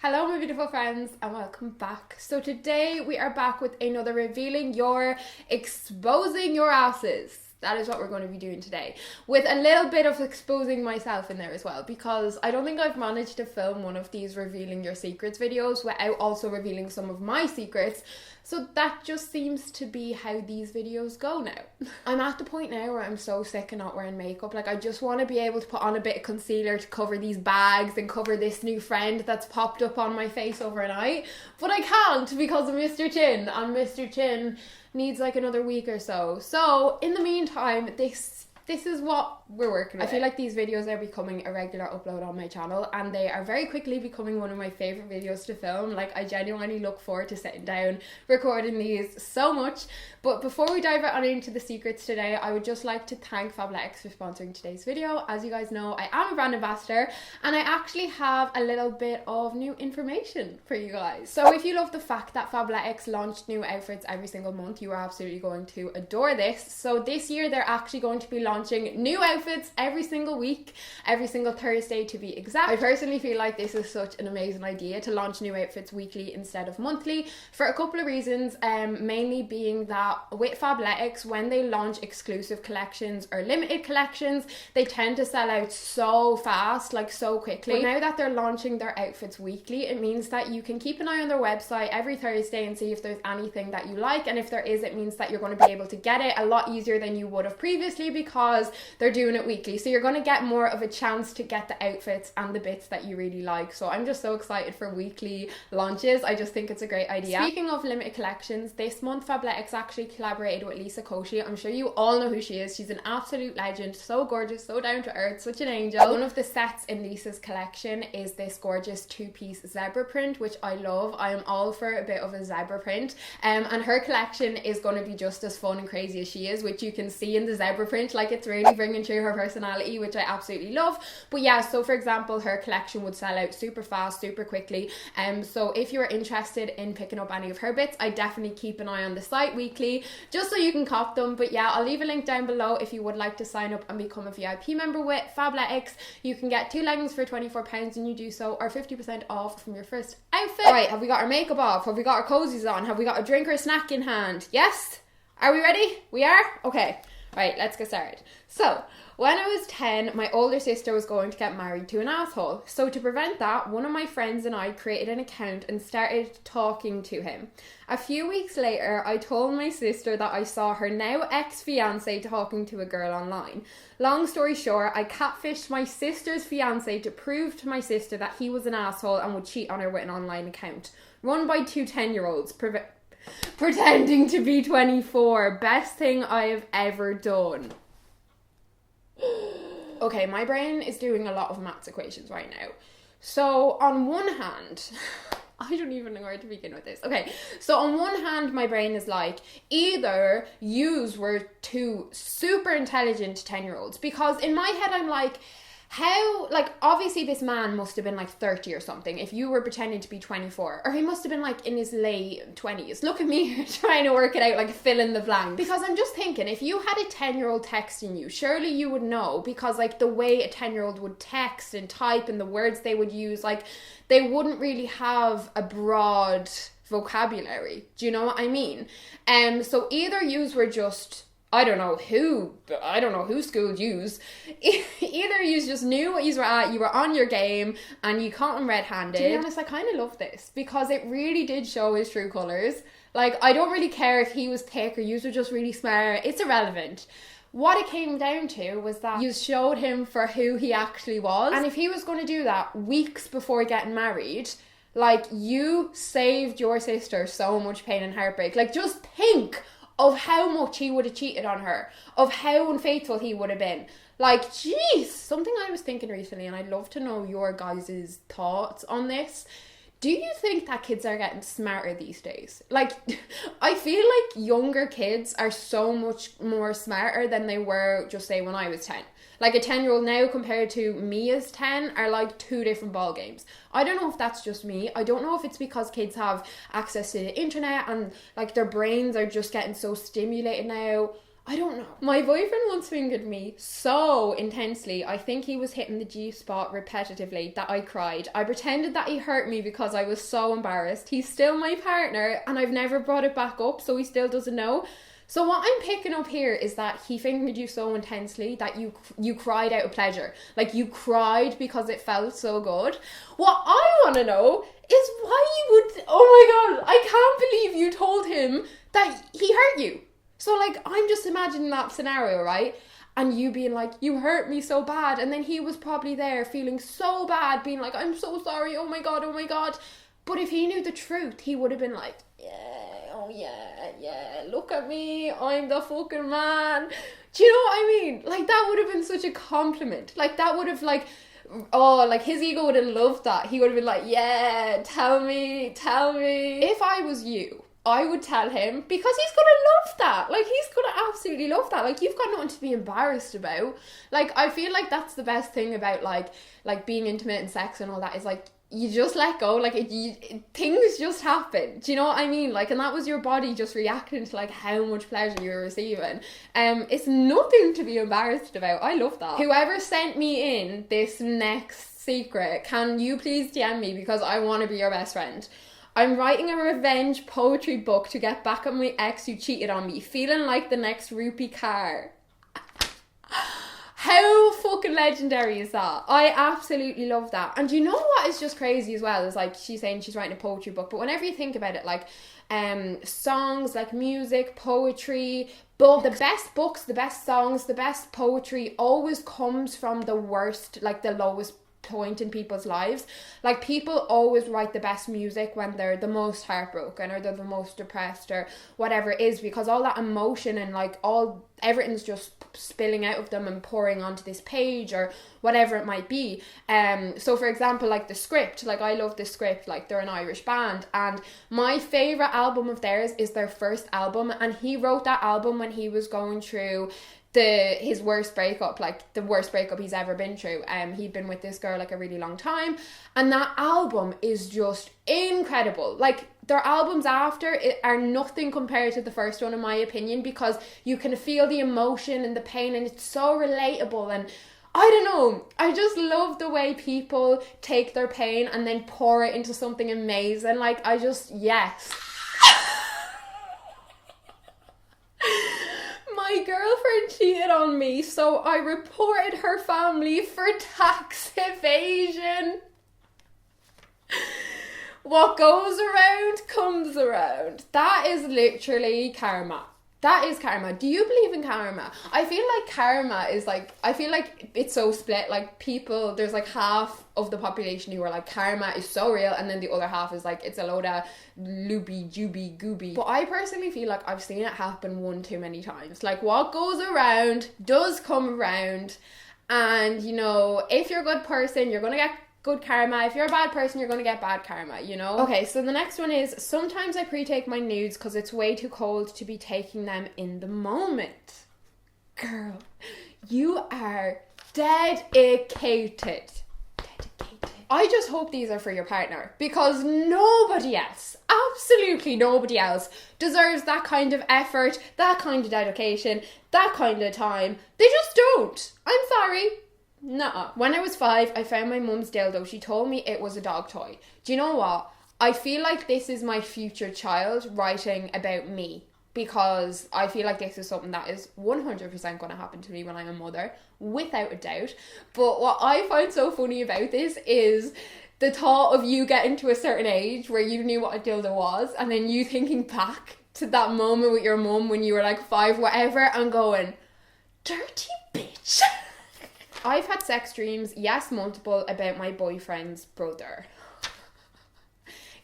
Hello my beautiful friends and welcome back. So today we are back with another revealing your, exposing your asses. That is what we're going to be doing today, with a little bit of exposing myself in there as well, because I don't think I've managed to film one of these revealing your secrets videos without also revealing some of my secrets. So that just seems to be how these videos go now. I'm at the point now where I'm so sick of not wearing makeup. Like, I just want to be able to put on a bit of concealer to cover these bags and cover this new friend that's popped up on my face overnight. But I can't because of Mr. Chin, and Mr. Chin needs like another week or so. So in the meantime, this is what we're working with. I feel like these videos are becoming a regular upload on my channel, and they are very quickly becoming one of my favourite videos to film. Like, I genuinely look forward to sitting down, recording these so much. But before we dive on into the secrets today, I would just like to thank Fabletics for sponsoring today's video. As you guys know, I am a brand ambassador, and I actually have a little bit of new information for you guys. So if you love the fact that Fabletics launched new outfits every single month, you are absolutely going to adore this. So this year, they're actually going to be launching new outfits every single week, every single Thursday to be exact. I personally feel like this is such an amazing idea to launch new outfits weekly instead of monthly, for a couple of reasons, mainly being that with Fabletics, when they launch exclusive collections or limited collections, they tend to sell out so fast, like so quickly. But now that they're launching their outfits weekly, it means that you can keep an eye on their website every Thursday and see if there's anything that you like, and if there is, it means that you're going to be able to get it a lot easier than you would have previously, because they're doing it weekly. So you're going to get more of a chance to get the outfits and the bits that you really like. So I'm just so excited for weekly launches. I just think it's a great idea. Speaking of limited collections, this month Fabletics actually collaborated with Lisa Koshy. I'm sure you all know who she is. She's an absolute legend, so gorgeous, so down to earth, such an angel. One of the sets in Lisa's collection is this gorgeous two-piece zebra print, which I love. I am all for a bit of a zebra print, and her collection is going to be just as fun and crazy as she is, which you can see in the zebra print. Like, it's really bringing through her personality, which I absolutely love. But yeah, so for example, her collection would sell out super fast, super quickly. So if you're interested in picking up any of her bits, I definitely keep an eye on the site weekly, just so you can cop them. But yeah, I'll leave a link down below if you would like to sign up and become a VIP member with Fabletics. You can get 2 leggings for £24 and you do so, or 50% off from your first outfit. Right, have we got our makeup off? Have we got our cozies on? Have we got a drink or a snack in hand? Yes? Are we ready? We are? Okay. Right, let's get started. So, when I was 10, my older sister was going to get married to an asshole. So to prevent that, one of my friends and I created an account and started talking to him. A few weeks later, I told my sister that I saw her now ex-fiancé talking to a girl online. Long story short, I catfished my sister's fiancé to prove to my sister that he was an asshole and would cheat on her with an online account, run by two 10-year-olds, pretending to be 24. Best thing I have ever done. Okay, my brain is doing a lot of maths equations right now. So on one hand, I don't even know where to begin with this. Okay, so on one hand, my brain is like, either yous were two super intelligent 10-year-olds, because in my head I'm like, how, like, obviously this man must have been like 30 or something if you were pretending to be 24, or he must have been like in his late 20s. Look at me trying to work it out, like fill in the blanks. Because I'm just thinking, if you had a 10-year-old texting you, surely you would know, because like the way a 10-year-old would text and type and the words they would use, like they wouldn't really have a broad vocabulary. Do you know what I mean? So either yous were just, I don't know who schooled yous. Either you just knew what you were at, you were on your game, and you caught him red-handed. To be honest, I kind of love this, because it really did show his true colours. Like, I don't really care if he was thick or yous were just really smart. It's irrelevant. What it came down to was that you showed him for who he actually was. And if he was going to do that weeks before getting married, like, you saved your sister so much pain and heartbreak. Like, just think of how much he would have cheated on her, of how unfaithful he would have been. Like, jeez, something I was thinking recently, and I'd love to know your guys' thoughts on this. Do you think that kids are getting smarter these days? Like, I feel like younger kids are so much more smarter than they were, just say, when I was 10. Like, a 10-year-old now compared to me as 10 are like two different ball games. I don't know if that's just me. I don't know if it's because kids have access to the internet and like their brains are just getting so stimulated now. I don't know. My boyfriend once fingered me so intensely, I think he was hitting the G spot repetitively, that I cried. I pretended that he hurt me because I was so embarrassed. He's still my partner and I've never brought it back up, so he still doesn't know. So what I'm picking up here is that he fingered you so intensely that you cried out of pleasure. Like, you cried because it felt so good. What I want to know is why you would... Oh my God, I can't believe you told him that he hurt you. So, like, I'm just imagining that scenario, right? And you being like, you hurt me so bad. And then he was probably there feeling so bad, being like, I'm so sorry, oh my God, oh my God. But if he knew the truth, he would have been like, yeah, look at me, I'm the fucking man. Do you know what I mean? Like, that would have been such a compliment. Like, that would have, like, oh, like, his ego would have loved that. He would have been like, yeah, tell me. If I was you, I would tell him, because he's gonna love that. Like, he's gonna absolutely love that. Like, you've got nothing to be embarrassed about. Like, I feel like that's the best thing about, like being intimate and sex and all that, is, like, you just let go. Like, things just happen. Do you know what I mean? Like, and that was your body just reacting to, like, how much pleasure you were receiving. It's nothing to be embarrassed about. I love that. Whoever sent me in this next secret, can you please DM me, because I want to be your best friend. I'm writing a revenge poetry book to get back at my ex who cheated on me, feeling like the next Rupee Kaur. How fucking legendary is that? I absolutely love that. And you know what is just crazy as well? Is, like, she's saying she's writing a poetry book, but whenever you think about it, like, songs, like music, poetry, books, the best books, the best songs, the best poetry always comes from the worst, like, the lowest point in people's lives. Like, people always write the best music when they're the most heartbroken or they're the most depressed or whatever it is, because all that emotion and, like, everything's just spilling out of them and pouring onto this page or whatever it might be. So for example, like, The Script, like, I love The Script, like, they're an Irish band, and my favourite album of theirs is their first album, and he wrote that album when he was going through his worst breakup, like the worst breakup he's ever been through. He'd been with this girl like a really long time, and that album is just incredible. Like, their albums after it are nothing compared to the first one, in my opinion, because you can feel the emotion and the pain, and it's so relatable. And I don't know, I just love the way people take their pain and then pour it into something amazing. Like, yes. My girlfriend cheated on me, so I reported her family for tax evasion. What goes around comes around. That is literally karma. That is karma. Do you believe in karma? I feel like karma is like, I feel like it's so split. Like, people, there's like half of the population who are like, karma is so real, and then the other half is like, it's a load of loopy, jooby, gooby. But I personally feel like I've seen it happen one too many times. Like, what goes around does come around, and, you know, if you're a good person, you're gonna get good karma. If you're a bad person, you're going to get bad karma, you know? Okay, so the next one is, sometimes I pre-take my nudes because it's way too cold to be taking them in the moment. Girl, you are dedicated. I just hope these are for your partner, because nobody else, absolutely nobody else, deserves that kind of effort, that kind of dedication, that kind of time. They just don't. I'm sorry. Nuh-uh. When I was 5, I found my mum's dildo. She told me it was a dog toy. Do you know what? I feel like this is my future child writing about me, because I feel like this is something that is 100% going to happen to me when I'm a mother, without a doubt. But what I find so funny about this is the thought of you getting to a certain age where you knew what a dildo was, and then you thinking back to that moment with your mum when you were like 5, whatever, and going, dirty bitch. I've had sex dreams, yes, multiple, about my boyfriend's brother.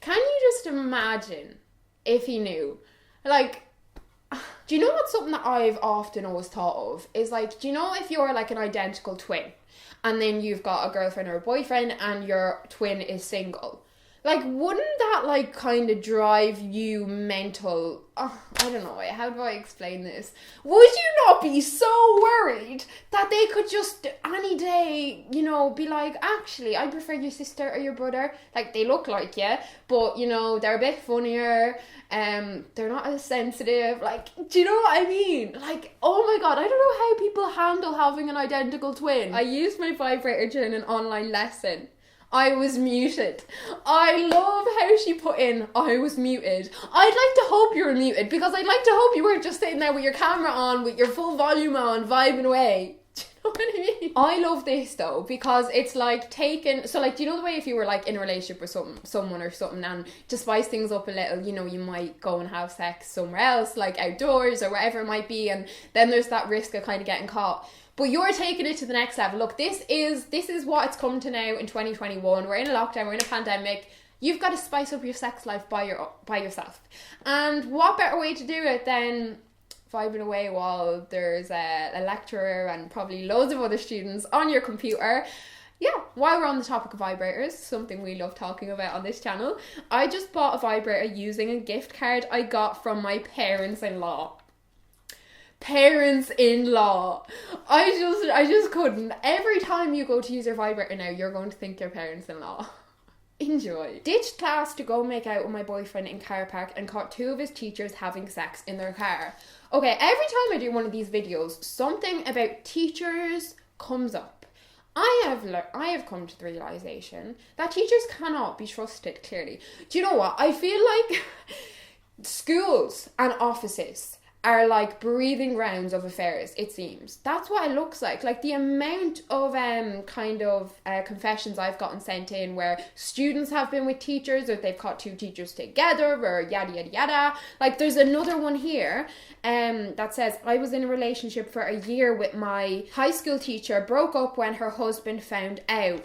Can you just imagine if he knew? Like, do you know what's something that I've often always thought of? Is like, do you know if you're like an identical twin, and then you've got a girlfriend or a boyfriend, and your twin is single? Like, wouldn't that, like, kind of drive you mental? Oh, I don't know, how do I explain this? Would you not be so worried that they could just, any day, you know, be like, actually, I prefer your sister or your brother. Like, they look like you, but, you know, they're a bit funnier, they're not as sensitive. Like, do you know what I mean? Like, oh my God, I don't know how people handle having an identical twin. I used my vibrator during an online lesson. I was muted. I love how she put in, I was muted. I'd like to hope you were muted, because I'd like to hope you weren't just sitting there with your camera on, with your full volume on, vibing away. Do you know what I mean? I love this though, because it's like taken, so like, do you know the way if you were like in a relationship with someone or something, and to spice things up a little, you know, you might go and have sex somewhere else, like outdoors or wherever it might be, and then there's that risk of kind of getting caught. But you're taking it to the next level. Look, this is what it's come to now in 2021. We're in a lockdown, we're in a pandemic. You've got to spice up your sex life by yourself. And what better way to do it than vibing away while there's a lecturer and probably loads of other students on your computer. Yeah, while we're on the topic of vibrators, something we love talking about on this channel, I just bought a vibrator using a gift card I got from my parents-in-law. Parents-in-law. I just couldn't. Every time you go to use your vibrator now, you're going to think your parents-in-law. Enjoy. Ditched class to go make out with my boyfriend in car park and caught 2 of his teachers having sex in their car. Okay, every time I do one of these videos, something about teachers comes up. I have come to the realization that teachers cannot be trusted, clearly. Do you know what? I feel like schools and offices are like breathing grounds of affairs, it seems. That's what it looks like. Like the amount of confessions I've gotten sent in where students have been with teachers, or they've caught 2 teachers together, or yada yada yada. Like there's another one here that says, I was in a relationship for a year with my high school teacher, broke up when her husband found out.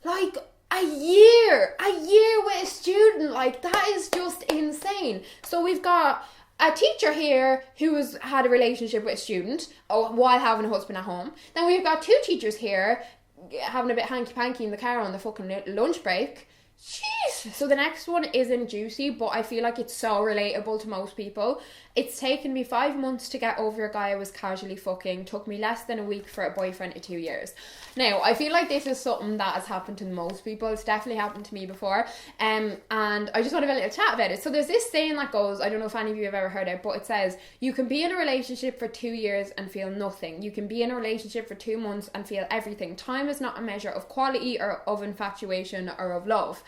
Like a year with a student, like that is just insane. So we've got a teacher here who has had a relationship with a student while having a husband at home. Then we've got 2 teachers here having a bit hanky-panky in the car on the fucking lunch break. Jeez. So the next one isn't juicy, but I feel like it's so relatable to most people. It's taken me 5 months to get over a guy I was casually fucking. Took me less than a week for a boyfriend of 2 years. Now, I feel like this is something that has happened to most people. It's definitely happened to me before. And I just want to have a little chat about it. So there's this saying that goes, I don't know if any of you have ever heard it, but it says, you can be in a relationship for 2 years and feel nothing. You can be in a relationship for 2 months and feel everything. Time is not a measure of quality or of infatuation or of love.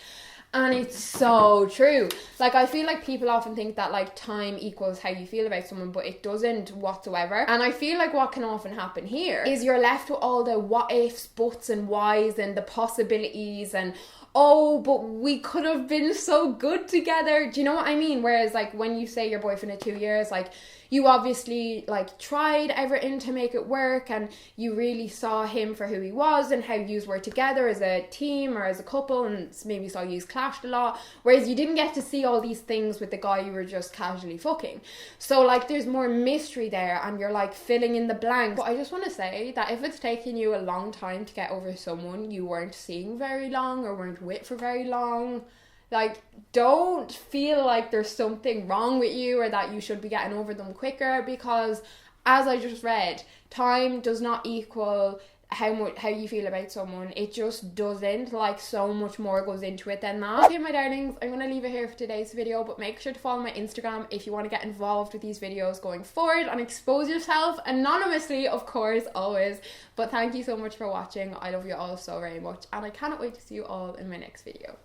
And it's so true. Like, I feel like people often think that, like, time equals how you feel about someone, but it doesn't whatsoever. And I feel like what can often happen here is you're left with all the what ifs, buts and whys and the possibilities and, oh, but we could have been so good together. Do you know what I mean? Whereas, like, when you say your boyfriend of 2 years, like, you obviously, like, tried everything to make it work, and you really saw him for who he was and how yous were together as a team or as a couple, and maybe saw yous clashed a lot, whereas you didn't get to see all these things with the guy you were just casually fucking. So, like, there's more mystery there, and you're, like, filling in the blanks. But I just want to say that if it's taking you a long time to get over someone you weren't seeing very long or weren't with for very long, like, don't feel like there's something wrong with you or that you should be getting over them quicker, because as I just read, time does not equal how you feel about someone. It just doesn't. Like, so much more goes into it than that. Okay, my darlings, I'm going to leave it here for today's video, but make sure to follow my Instagram if you want to get involved with these videos going forward and expose yourself anonymously, of course, always. But thank you so much for watching. I love you all so very much, and I cannot wait to see you all in my next video.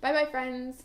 Bye bye, friends.